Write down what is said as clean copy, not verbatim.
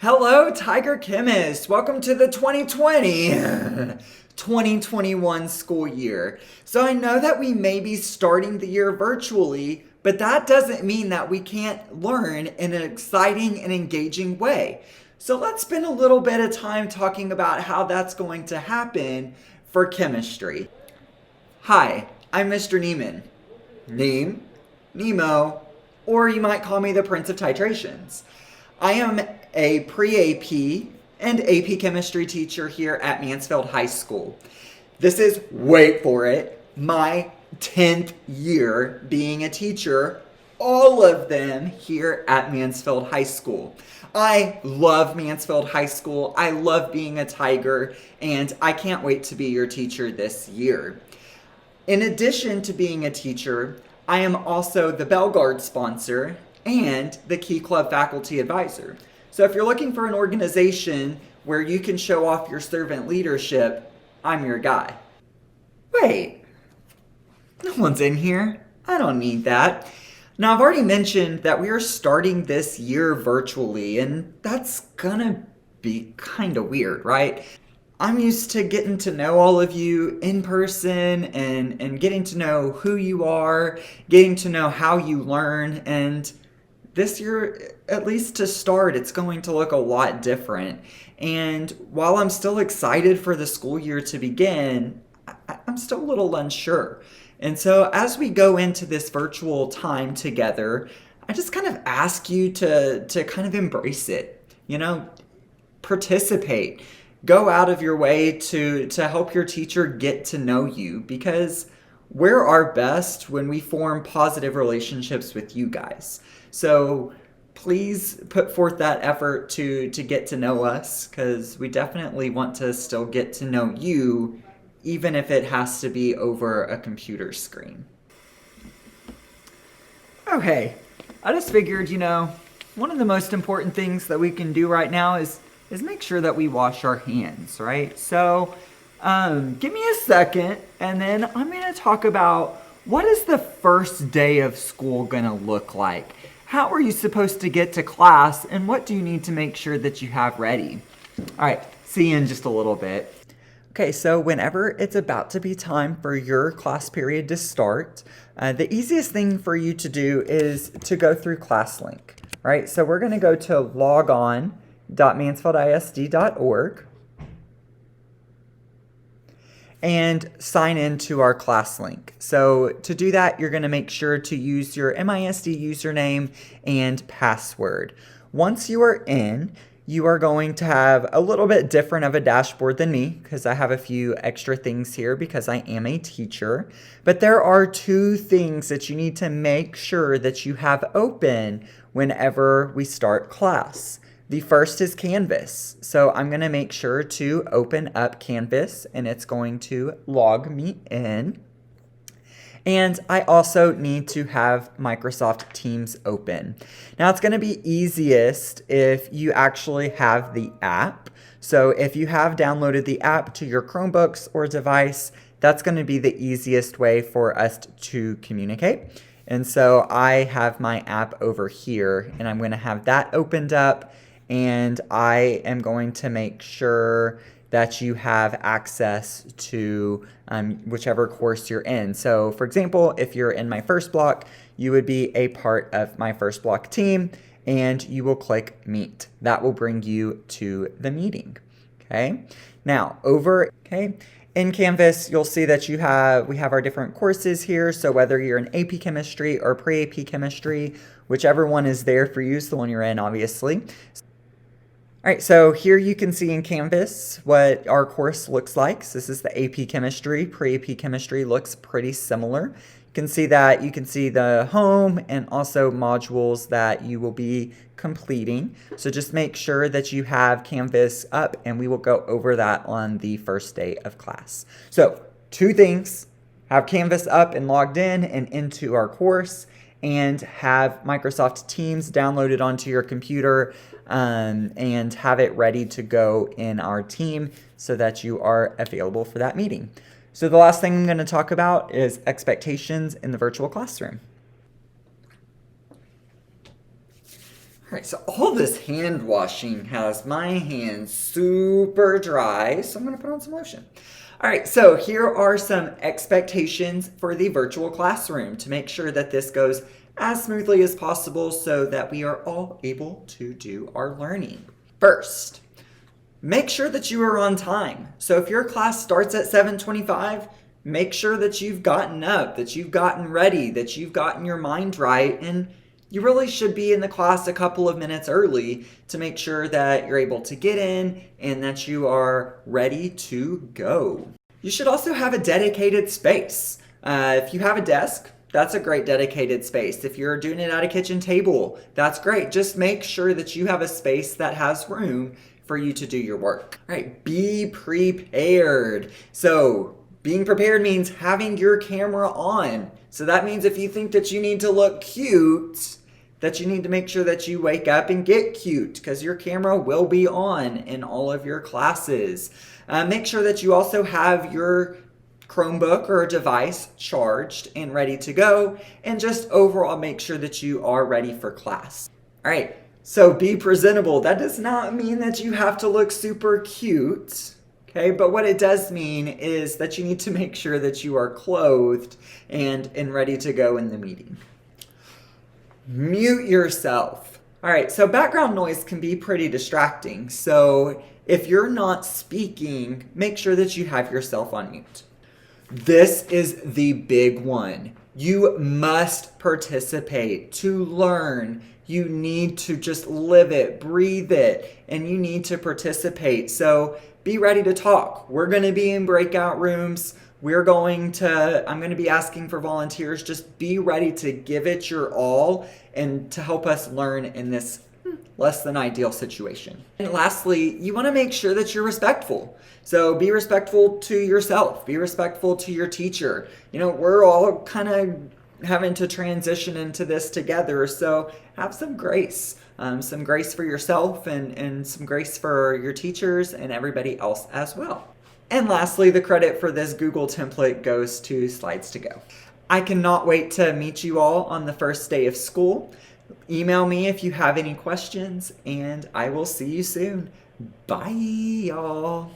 Hello, Tiger Chemist. Welcome to the 2020 2021 school year. So I know that we may be starting the year virtually, but that doesn't mean that we can't learn in an exciting and engaging way. So let's spend a little bit of time talking about how that's going to happen for chemistry. Hi, I'm Mr. Neiman. Neem, Nemo, or you might call me the Prince of Titrations. I am a pre-AP and AP chemistry teacher here at Mansfield High School. This is, wait for it, my 10th year being a teacher, all of them here at Mansfield High School. I love Mansfield High School, I love being a Tiger, and I can't wait to be your teacher this year. In addition to being a teacher, I am also the Bell Guard sponsor and the Key Club faculty advisor. So if you're looking for an organization where you can show off your servant leadership, I'm your guy. Wait, no one's in here. I don't need that. Now, I've already mentioned that we are starting this year virtually, and that's gonna be kind of weird, right? I'm used to getting to know all of you in person and getting to know who you are, getting to know how you learn, and this year, at least to start, it's going to look a lot different. And while I'm still excited for the school year to begin, I'm still a little unsure. And so as we go into this virtual time together, I just kind of ask you to kind of embrace it, participate. Go out of your way to help your teacher get to know you, because we're our best when we form positive relationships with you guys. So please put forth that effort to get to know us, because we definitely want to still get to know you, even if it has to be over a computer screen. Okay, I just figured, one of the most important things that we can do right now is make sure that we wash our hands, right? So give me a second, and then I'm going to talk about what is the first day of school going to look like? How are you supposed to get to class, and what do you need to make sure that you have ready? All right, see you in just a little bit. Okay, so whenever it's about to be time for your class period to start, the easiest thing for you to do is to go through ClassLink, right? So we're going to go to logon.mansfieldisd.org and sign into our ClassLink. So to do that, you're going to make sure to use your MISD username and password. Once you are in, you are going to have a little bit different of a dashboard than me, because I have a few extra things here because I am a teacher. But there are two things that you need to make sure that you have open whenever we start class. The first is Canvas. So I'm going to make sure to open up Canvas, and it's going to log me in. And I also need to have Microsoft Teams open. Now, it's going to be easiest if you actually have the app. So if you have downloaded the app to your Chromebooks or device, that's going to be the easiest way for us to communicate. And so I have my app over here, and I'm going to have that opened up. And I am going to make sure that you have access to whichever course you're in. So for example, if you're in my first block, you would be a part of my first block team, and you will click Meet. That will bring you to the meeting. Okay. Now in Canvas, you'll see that we have our different courses here. So whether you're in AP chemistry or pre-AP chemistry, whichever one is there for you is the one you're in, obviously. All right, so here you can see in Canvas what our course looks like. So this is the AP Chemistry. Pre-AP Chemistry looks pretty similar. You can see the home and also modules that you will be completing. So just make sure that you have Canvas up, and we will go over that on the first day of class. So two things: have Canvas up and logged in and into our course, and have Microsoft Teams downloaded onto your computer and have it ready to go in our team so that you are available for that meeting. So the last thing I'm going to talk about is expectations in the virtual classroom. All All right, so all this hand washing has my hands super dry, so I'm gonna put on some lotion. All right, so here are some expectations for the virtual classroom to make sure that this goes as smoothly as possible so that we are all able to do our learning. First, make sure that you are on time. So if your class starts at 7:25, make sure that you've gotten up, that you've gotten ready, that you've gotten your mind right, and you really should be in the class a couple of minutes early to make sure that you're able to get in and that you are ready to go. You should also have a dedicated space. If you have a desk, that's a great dedicated space. If you're doing it at a kitchen table, that's great. Just make sure that you have a space that has room for you to do your work. All right, be prepared. So being prepared means having your camera on. So that means if you think that you need to look cute, that you need to make sure that you wake up and get cute because your camera will be on in all of your classes. Make sure that you also have your Chromebook or device charged and ready to go, and just overall make sure that you are ready for class. All right, so be presentable. That does not mean that you have to look super cute. Okay, but what it does mean is that you need to make sure that you are clothed and ready to go in the meeting. Mute yourself. All right, so background noise can be pretty distracting. So if you're not speaking, make sure that you have yourself on mute. This is the big one. You must participate to learn. You need to just live it, breathe it, and you need to participate. So be ready to talk. We're going to be in breakout rooms. I'm going to be asking for volunteers. Just be ready to give it your all and to help us learn in this less than ideal situation. And lastly, you want to make sure that you're respectful. So be respectful to yourself. Be respectful to your teacher. You know, we're all kind of having to transition into this together. So have some grace. Some grace for yourself and some grace for your teachers and everybody else as well. And lastly, the credit for this Google template goes to Slides2Go. I cannot wait to meet you all on the first day of school. Email me if you have any questions, and I will see you soon. Bye, y'all.